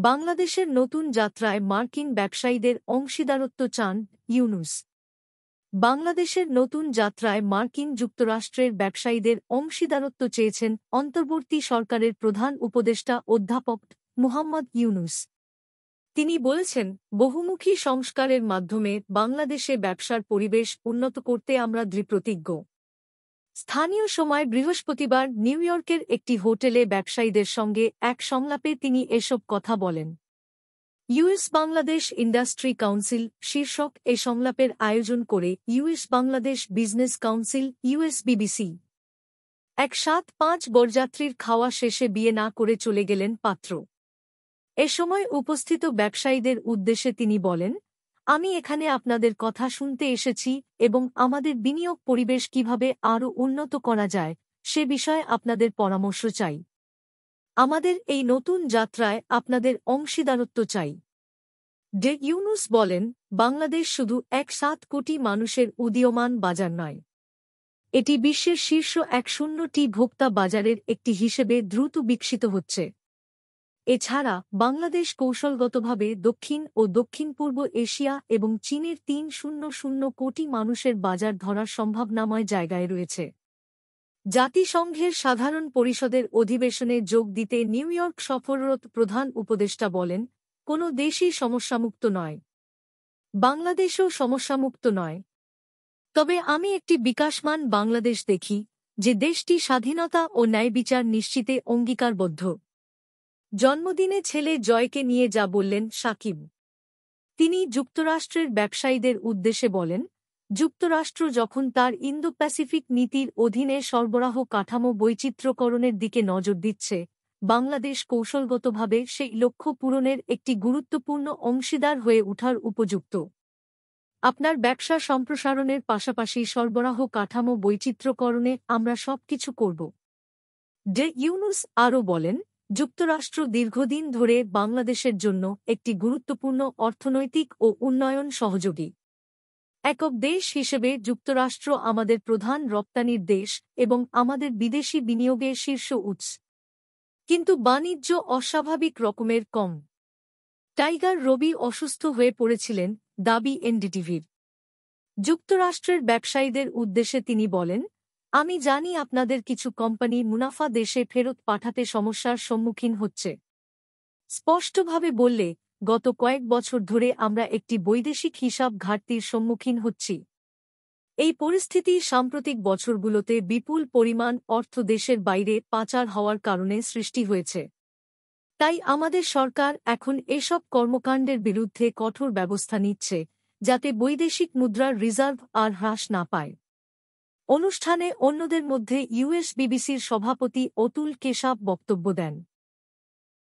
বাংলাদেশের নতুন যাত্রায় মার্কিন ব্যবসায়ীদের অংশীদারত্ব চান ইউনূস। বাংলাদেশের নতুন যাত্রায় মার্কিন যুক্তরাষ্ট্রের ব্যবসায়ীদের অংশীদারত্ব চেয়েছেন অন্তর্বর্তী সরকারের প্রধান উপদেষ্টা অধ্যাপক মুহাম্মদ ইউনূস। তিনি বলেছেন, বহুমুখী সংস্কারের মাধ্যমে বাংলাদেশে ব্যবসার পরিবেশ উন্নত করতে আমরা দৃঢ়প্রতিজ্ঞ। স্থানীয় সময় বৃহস্পতিবার নিউ ইয়র্কের একটি হোটেলে ব্যবসায়ীদের সঙ্গে এক সংলাপে তিনি এসব কথা বলেন। ইউএস বাংলাদেশ ইন্ডাস্ট্রি কাউন্সিল শীর্ষক এ সংলাপের আয়োজন করে ইউএস বাংলাদেশ বিজনেস কাউন্সিল ইউএসবিবিসি। 1-5 বরযাত্রীর খাওয়া শেষে বিয়ে না করে চলে গেলেন পাত্র। এ সময় উপস্থিত ব্যবসায়ীদের উদ্দেশ্যে তিনি বলেন, আমি এখানে আপনাদের কথা শুনতে এসেছি এবং আমাদের বিনিয়োগ পরিবেশ কিভাবে আরও উন্নত করা যায় সে বিষয়ে আপনাদের পরামর্শ চাই। আমাদের এই নতুন যাত্রায় আপনাদের অংশীদারত্ব চাই। ডে ইউনূস বলেন, বাংলাদেশ শুধু 1.7 কোটি মানুষের উদীয়মান বাজার নয়, এটি বিশ্বের শীর্ষ 100টি ভোক্তা বাজারের একটি হিসেবে দ্রুত বিকশিত হচ্ছে। এছাড়া বাংলাদেশ কৌশলগতভাবে দক্ষিণ ও দক্ষিণ-পূর্ব এশিয়া এবং চীনের 300 কোটি মানুষের বাজার ধরার সম্ভাবনাময় জায়গায় রয়েছে। জাতিসংঘের সাধারণ পরিষদের অধিবেশনে যোগ দিতে নিউ ইয়র্ক সফররত প্রধান উপদেষ্টা বলেন, কোনো দেশই সমস্যামুক্ত নয়, বাংলাদেশও সমস্যামুক্ত নয়। তবে আমি একটি বিকাশমান বাংলাদেশ দেখি, যে দেশটি স্বাধীনতা ও ন্যায়বিচার নিশ্চিতে অঙ্গীকারবদ্ধ। জন্মদিনে ছেলে জয়কে নিয়ে যা বললেন সাকিব। তিনি যুক্তরাষ্ট্রের ব্যবসায়ীদের উদ্দেশ্যে বলেন, যুক্তরাষ্ট্র যখন তার ইন্দো প্যাসিফিক নীতির অধীনে সরবরাহ কাঠামো বৈচিত্র্যকরণের দিকে নজর দিচ্ছে, বাংলাদেশ কৌশলগতভাবে সেই লক্ষ্য পূরণের একটি গুরুত্বপূর্ণ অংশীদার হয়ে ওঠার উপযুক্ত। আপনার ব্যবসা সম্প্রসারণের পাশাপাশি সরবরাহ কাঠামো বৈচিত্র্যকরণে আমরা সবকিছু করব। ডে ইউনূস আরও বলেন, যুক্তরাষ্ট্র দীর্ঘদিন ধরে বাংলাদেশের জন্য একটি গুরুত্বপূর্ণ অর্থনৈতিক ও উন্নয়ন সহযোগী। একক দেশ হিসেবে যুক্তরাষ্ট্র আমাদের প্রধান রপ্তানির দেশ এবং আমাদের বিদেশি বিনিয়োগের শীর্ষ উৎস। কিন্তু বাণিজ্য অস্বাভাবিক রকমের কম। টাইগার রবি অসুস্থ হয়ে পড়েছিলেন, দাবি এনডিটিভির। যুক্তরাষ্ট্রের ব্যবসায়ীদের উদ্দেশ্যে তিনি বলেন, আমি জানি আপনাদের কিছু কোম্পানি মুনাফা দেশে ফেরত পাঠাতে সমস্যার সম্মুখীন হচ্ছে। স্পষ্টভাবে বললে, গত কয়েক বছর ধরে আমরা একটি বৈদেশিক হিসাব ঘাটতির সম্মুখীন হচ্ছি। এই পরিস্থিতি সাম্প্রতিক বছরগুলোতে বিপুল পরিমাণ অর্থ দেশের বাইরে পাচার হওয়ার কারণে সৃষ্টি হয়েছে। তাই আমাদের সরকার এখন এসব কর্মকাণ্ডের বিরুদ্ধে কঠোর ব্যবস্থা নিচ্ছে, যাতে বৈদেশিক মুদ্রার রিজার্ভ আর হ্রাস না পায়। অনুষ্ঠানে অন্যদের মধ্যে ইউএসবিবিসির সভাপতি অতুল কেশাব বক্তব্য দেন।